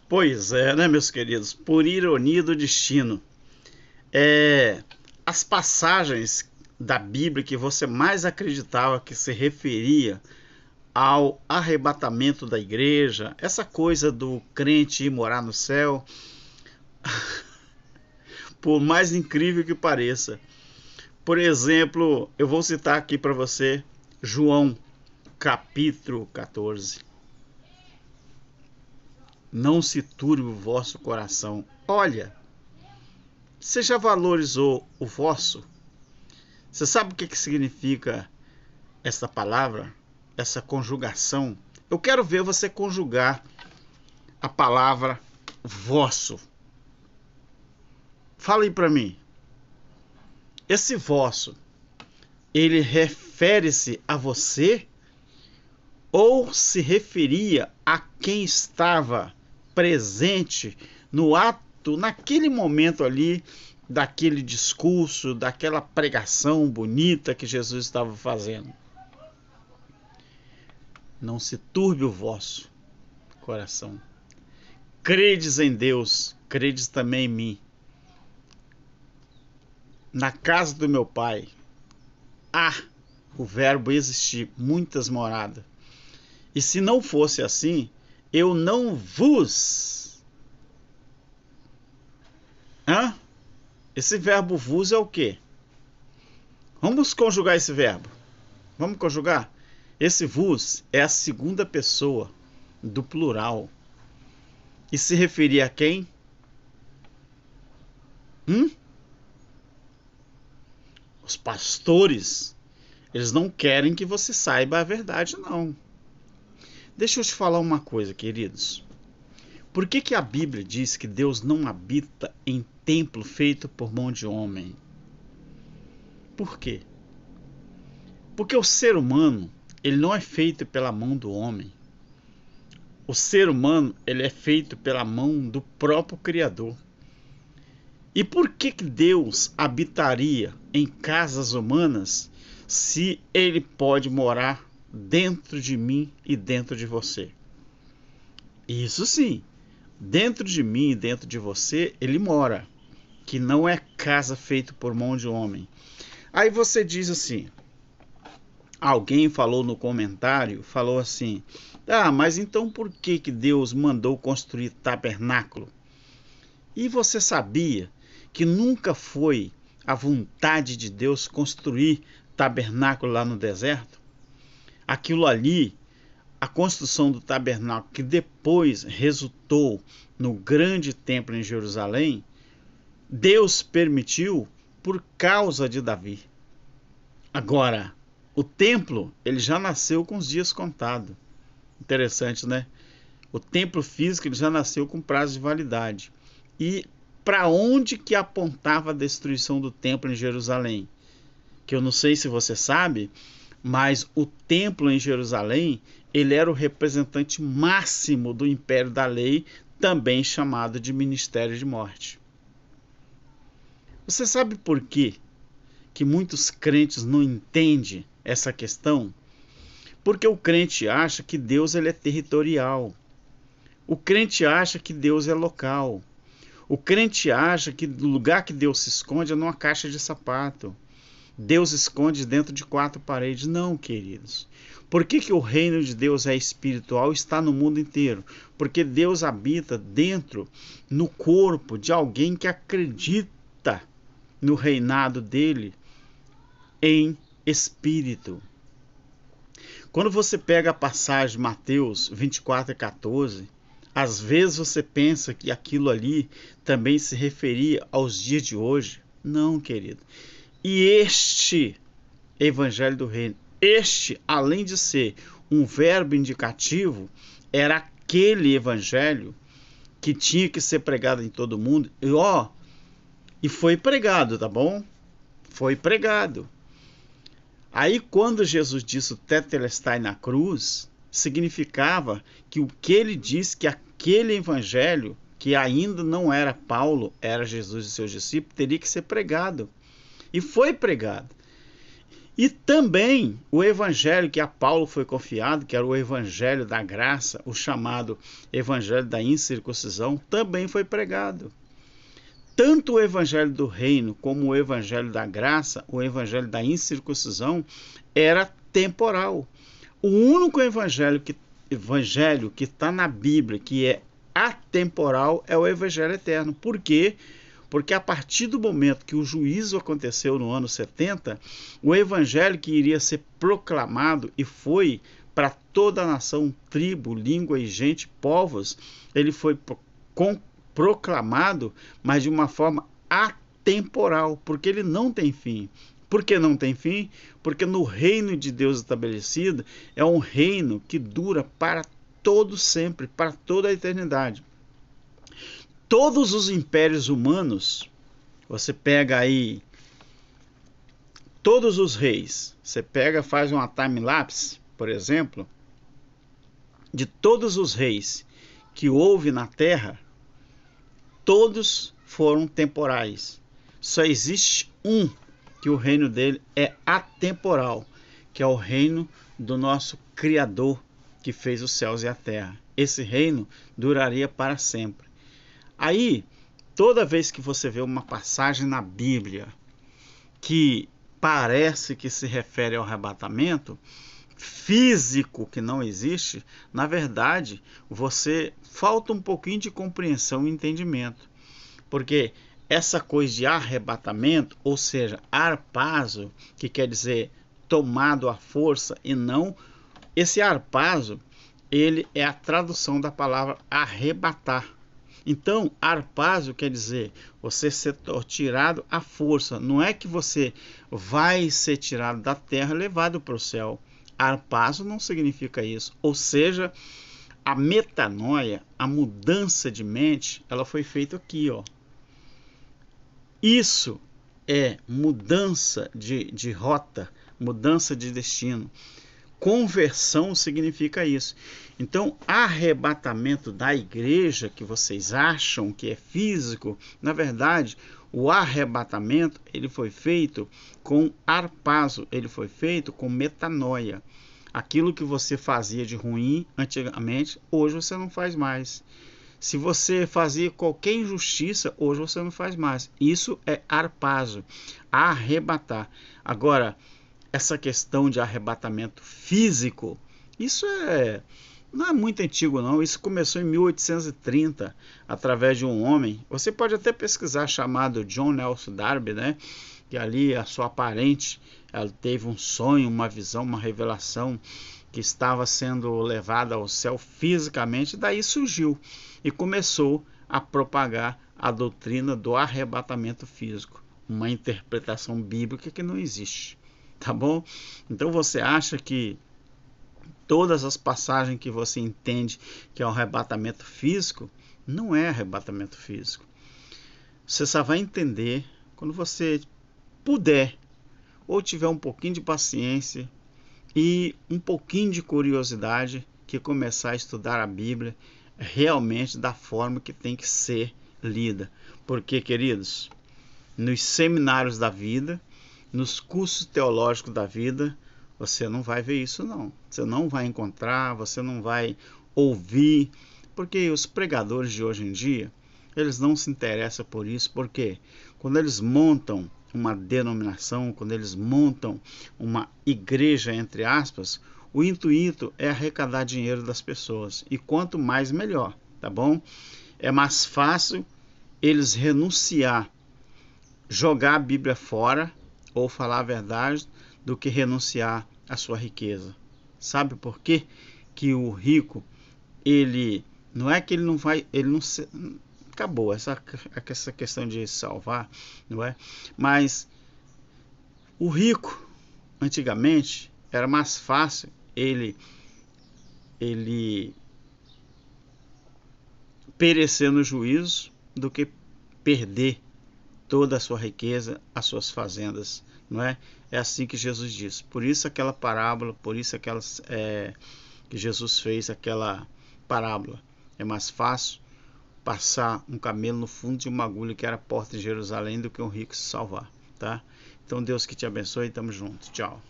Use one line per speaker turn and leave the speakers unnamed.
Pois é, né, meus queridos? Por ironia do destino, as passagens da Bíblia que você mais acreditava que se referia ao arrebatamento da igreja, essa coisa do crente ir morar no céu, por mais incrível que pareça. Por exemplo, eu vou citar aqui para você João, capítulo 14. Não se turbe o vosso coração. Olha, você já valorizou o vosso? Você sabe o que significa essa palavra? Essa conjugação? Eu quero ver você conjugar a palavra vosso. Fala aí para mim. Esse vosso, ele refere-se a você ou se referia a quem estava presente no ato, naquele momento ali, daquele discurso, daquela pregação bonita que Jesus estava fazendo? Não se turbe o vosso coração. Credes em Deus, credes também em mim. Na casa do meu pai há o verbo existir, muitas moradas. E se não fosse assim, eu não vos... Esse verbo vos é o quê? Vamos conjugar esse verbo. Vamos conjugar? Esse vos é a segunda pessoa do plural. E se referia a quem? Os pastores. Eles não querem que você saiba a verdade, não. Deixa eu te falar uma coisa, queridos. Por que a Bíblia diz que Deus não habita em templo feito por mão de homem? Por quê? Porque o ser humano, ele não é feito pela mão do homem. O ser humano, ele é feito pela mão do próprio Criador. E por que Deus habitaria em casas humanas se ele pode morar dentro de mim e dentro de você? Isso sim, dentro de mim e dentro de você ele mora, que não é casa feita por mão de homem. Aí você diz assim, alguém falou no comentário, falou assim, mas então por que Deus mandou construir tabernáculo? E você sabia que nunca foi a vontade de Deus construir tabernáculo lá no deserto? Aquilo ali, a construção do tabernáculo, que depois resultou no grande templo em Jerusalém, Deus permitiu por causa de Davi. Agora, o templo, ele já nasceu com os dias contados. Interessante, né? O templo físico, ele já nasceu com prazo de validade. E para onde que apontava a destruição do templo em Jerusalém? Que eu não sei se você sabe, mas o templo em Jerusalém, ele era o representante máximo do império da lei, também chamado de ministério de morte. Você sabe por quê que muitos crentes não entendem essa questão? Porque o crente acha que Deus ele é territorial. O crente acha que Deus é local. O crente acha que o lugar que Deus se esconde é numa caixa de sapato. Deus esconde dentro de quatro paredes. Não, queridos. Por que o reino de Deus é espiritual e está no mundo inteiro? Porque Deus habita dentro, no corpo de alguém que acredita no reinado dele em espírito. Quando você pega a passagem de Mateus 24 e 14, às vezes você pensa que aquilo ali também se referia aos dias de hoje. Não, querido. E este evangelho do reino, além de ser um verbo indicativo, era aquele evangelho que tinha que ser pregado em todo mundo. E foi pregado, tá bom? Foi pregado. Aí quando Jesus disse o tetelestai na cruz, significava que o que ele disse, que aquele evangelho, que ainda não era Paulo, era Jesus e seus discípulos, teria que ser pregado. E foi pregado. E também o evangelho que a Paulo foi confiado, que era o evangelho da graça, o chamado evangelho da incircuncisão, também foi pregado. Tanto o evangelho do reino como o evangelho da graça, o evangelho da incircuncisão, era temporal. O único evangelho que está na Bíblia que é atemporal é o evangelho eterno. Por quê? Porque a partir do momento que o juízo aconteceu no ano 70, o evangelho que iria ser proclamado e foi para toda a nação, tribo, língua e gente, povos, ele foi proclamado, mas de uma forma atemporal, porque ele não tem fim. Por que não tem fim? Porque no reino de Deus estabelecido é um reino que dura para todo sempre, para toda a eternidade. Todos os impérios humanos, você pega aí todos os reis, você pega, faz uma time-lapse, por exemplo, de todos os reis que houve na Terra, todos foram temporais. Só existe um que o reino dele é atemporal, que é o reino do nosso Criador, que fez os céus e a terra. Esse reino duraria para sempre. Aí, toda vez que você vê uma passagem na Bíblia que parece que se refere ao arrebatamento físico que não existe, na verdade, você falta um pouquinho de compreensão e entendimento. Porque essa coisa de arrebatamento, ou seja, harpazo, que quer dizer tomado à força e não, esse harpazo, ele é a tradução da palavra arrebatar. Então, harpazo quer dizer você ser tirado à força. Não é que você vai ser tirado da terra e levado para o céu. Harpazo não significa isso. Ou seja, a metanoia, a mudança de mente, ela foi feita aqui, ó. Isso é mudança de rota, mudança de destino. Conversão significa isso. Então, arrebatamento da igreja, que vocês acham que é físico, na verdade, o arrebatamento ele foi feito com harpazo, ele foi feito com metanoia. Aquilo que você fazia de ruim antigamente, hoje você não faz mais. Se você fazia qualquer injustiça, hoje você não faz mais. Isso é harpazo, arrebatar. Agora, essa questão de arrebatamento físico, isso não é muito antigo não, isso começou em 1830, através de um homem, você pode até pesquisar, chamado John Nelson Darby, né? Que ali a sua parente, ela teve um sonho, uma visão, uma revelação, que estava sendo levada ao céu fisicamente, daí surgiu e começou a propagar a doutrina do arrebatamento físico, uma interpretação bíblica que não existe. Tá bom? Então você acha que todas as passagens que você entende que é um arrebatamento físico, não é arrebatamento físico. Você só vai entender quando você puder, ou tiver um pouquinho de paciência e um pouquinho de curiosidade, que começar a estudar a Bíblia realmente da forma que tem que ser lida. Porque, queridos, nos seminários da vida, nos cursos teológicos da vida, você não vai ver isso não. Você não vai encontrar, você não vai ouvir, porque os pregadores de hoje em dia, eles não se interessam por isso, porque quando eles montam uma denominação, quando eles montam uma igreja, entre aspas, o intuito é arrecadar dinheiro das pessoas, e quanto mais melhor, tá bom? É mais fácil eles renunciar, jogar a Bíblia fora, ou falar a verdade, do que renunciar à sua riqueza. Sabe por quê? Que o rico, ele não é que ele não vai, ele não se, acabou essa questão de salvar, não é? Mas o rico, antigamente, era mais fácil ele perecer no juízo do que perder toda a sua riqueza, as suas fazendas, não é? É assim que Jesus diz. Por isso aquela parábola, por isso que Jesus fez aquela parábola. É mais fácil passar um camelo no fundo de uma agulha, que era a porta de Jerusalém, do que um rico se salvar, tá? Então Deus que te abençoe, tamo junto. Tchau.